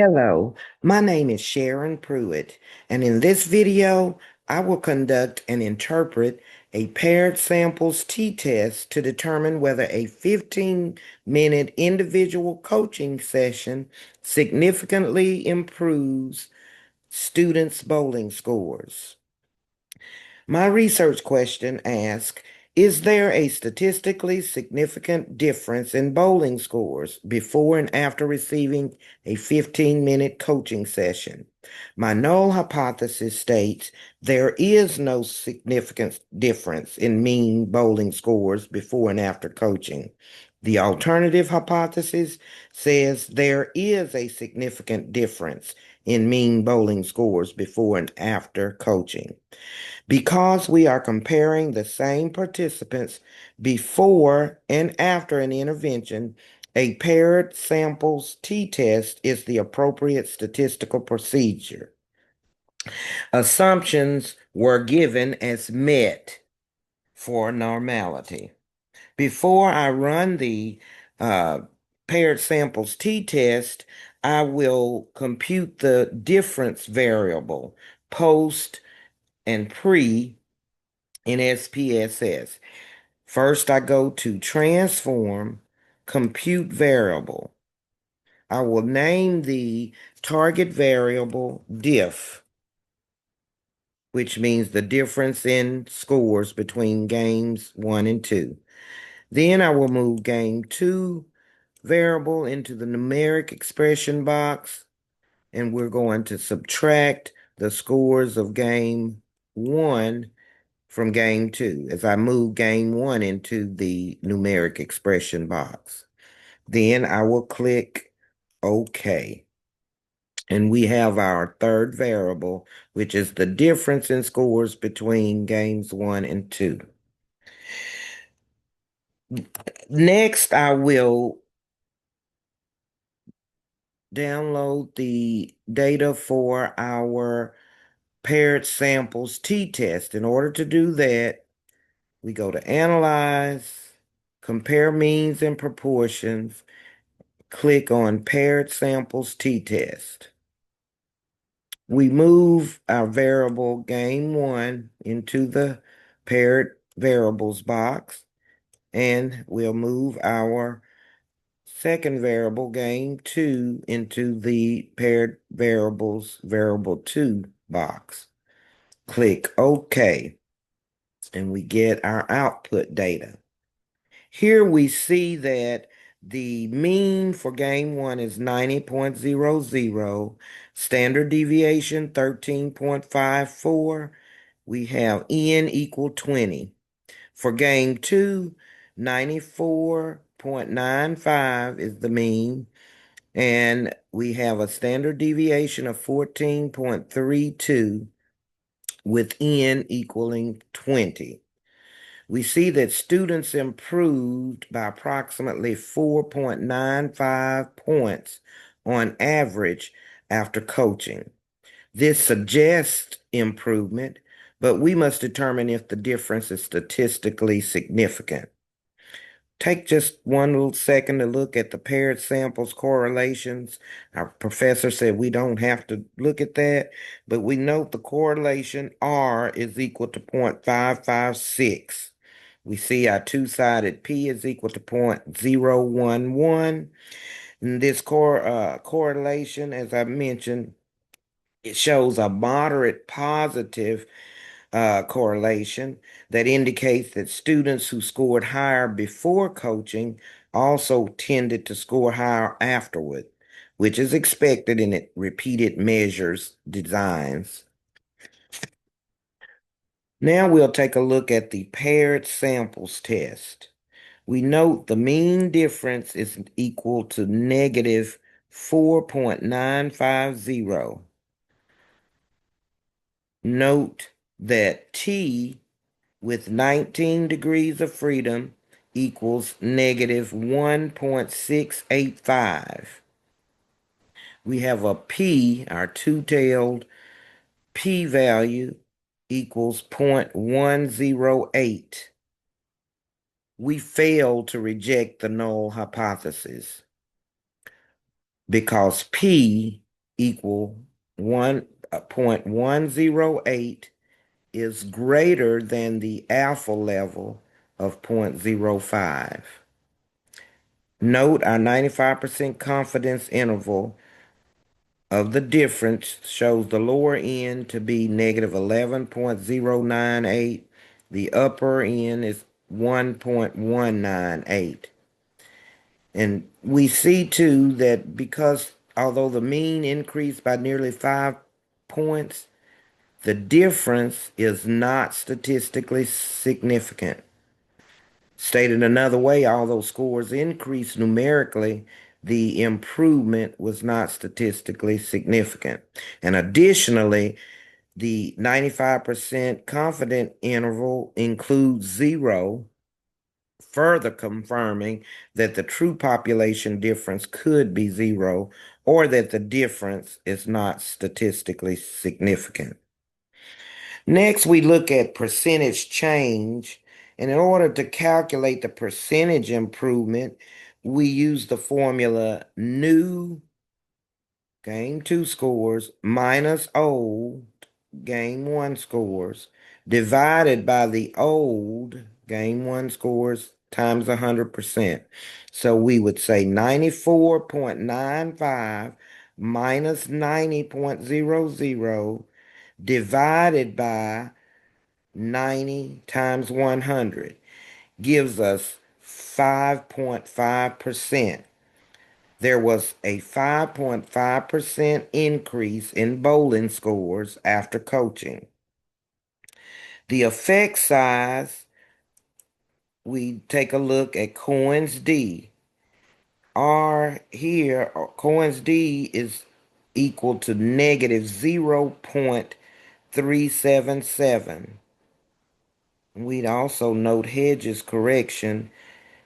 Hello, my name is Sharon Pruitt, and in this video, I will conduct and interpret a paired samples t-test to determine whether a 15-minute individual coaching session significantly improves students' bowling scores. My research question asks, is there a statistically significant difference in bowling scores before and after receiving a 15-minute coaching session? My null hypothesis states there is no significant difference in mean bowling scores before and after coaching. The alternative hypothesis says there is a significant difference in mean bowling scores before and after coaching. Because we are comparing the same participants before and after an intervention, a paired samples t-test is the appropriate statistical procedure. Assumptions were given as met for normality. Before I run the uh, paired samples t-test, I will compute the difference variable post and pre in SPSS. First, I go to transform, compute variable. I will name the target variable diff, which means the difference in scores between games 1 and 2. Then I will move game 2 variable into the numeric expression box, and we're going to subtract the scores of game 1 from game 2 as I move game 1 into the numeric expression box. Then I will click OK. And we have our third variable, which is the difference in scores between games 1 and 2. Next, I will download the data for our paired samples t-test. In order to do that, we go to Analyze, Compare Means and Proportions, click on Paired Samples t-test. We move our variable game 1 into the paired variables box, and we'll move our second variable game 2 into the paired variables variable 2 box. Click OK, and we get our output data. Here we see that the mean for game 1 is 90.00, standard deviation 13.54. We have n equal 20. For game 2, 94.95 is the mean, and we have a standard deviation of 14.32 with n equaling 20. We see that students improved by approximately 4.95 points on average after coaching. This suggests improvement, but we must determine if the difference is statistically significant. Take just one little second to look at the paired samples correlations. Our professor said we don't have to look at that, but we note the correlation R is equal to 0.556. We see our two-sided P is equal to 0.011. And this correlation, as I mentioned, it shows a moderate positive correlation that indicates that students who scored higher before coaching also tended to score higher afterward, which is expected in repeated measures designs. Now we'll take a look at the paired samples test. We note the mean difference is equal to negative 4.950. Note that T with 19 degrees of freedom equals negative 1.685. We have a P, our two-tailed P value equals 0.108. We failed to reject the null hypothesis because P equal 1.108 is greater than the alpha level of 0.05. Note our 95% confidence interval of the difference shows the lower end to be negative 11.098. The upper end is 1.198. And we see too that because although the mean increased by nearly 5 points, the difference is not statistically significant. Stated another way, although scores increased numerically, the improvement was not statistically significant. And additionally, the 95% confident interval includes zero, further confirming that the true population difference could be zero or that the difference is not statistically significant. Next, we look at percentage change. And in order to calculate the percentage improvement, we use the formula new game 2 scores minus old game 1 scores divided by the old game 1 scores times 100%. So we would say 94.95 minus 90.00 divided by 90 times 100 gives us 5.5%. There was a 5.5% increase in bowling scores after coaching. The effect size, we take a look at Cohen's D. R here, Cohen's D is equal to negative 0.377. We'd also note Hedges' correction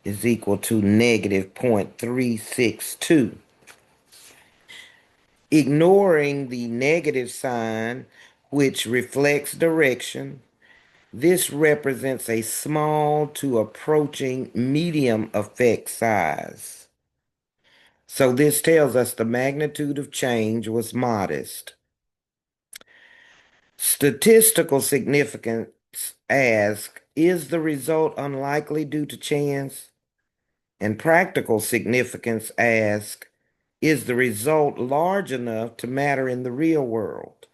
is equal to negative 0.362. Ignoring the negative sign, which reflects direction, this represents a small to approaching medium effect size. So this tells us the magnitude of change was modest. Statistical significance asks, is the result unlikely due to chance? And practical significance asks, is the result large enough to matter in the real world?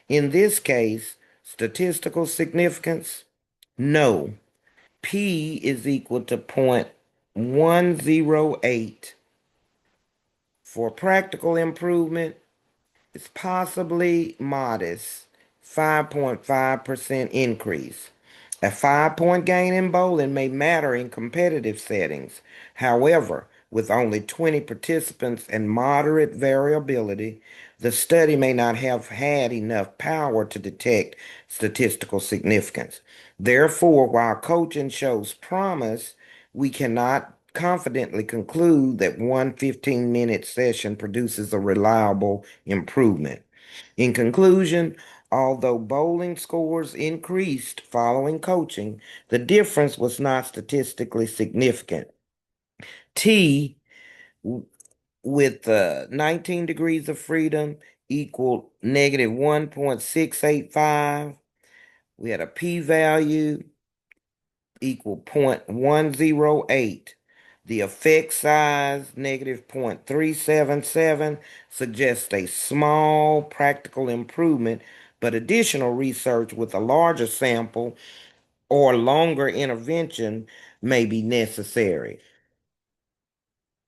In this case, statistical significance, no. P is equal to 0.108. For practical improvement, it's possibly modest, 5.5% increase. A 5-point gain in bowling may matter in competitive settings. However, with only 20 participants and moderate variability, the study may not have had enough power to detect statistical significance. Therefore, while coaching shows promise, we cannot confidently conclude that one 15-minute session produces a reliable improvement. In conclusion, although bowling scores increased following coaching, the difference was not statistically significant. T with 19 degrees of freedom equaled negative 1.685. We had a p-value equal 0.108. The effect size, negative 0.377, suggests a small practical improvement, but additional research with a larger sample or longer intervention may be necessary.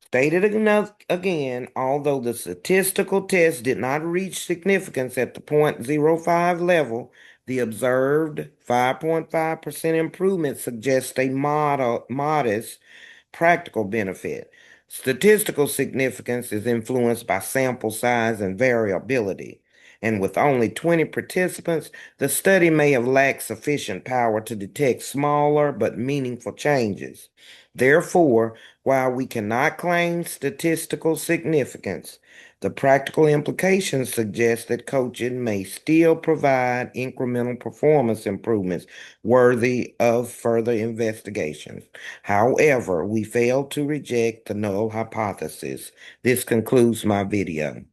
Stated again, although the statistical test did not reach significance at the 0.05 level, the observed 5.5% improvement suggests a modest practical benefit. Statistical significance is influenced by sample size and variability. And with only 20 participants, the study may have lacked sufficient power to detect smaller but meaningful changes. Therefore, while we cannot claim statistical significance, the practical implications suggest that coaching may still provide incremental performance improvements worthy of further investigation. However, we failed to reject the null hypothesis. This concludes my video.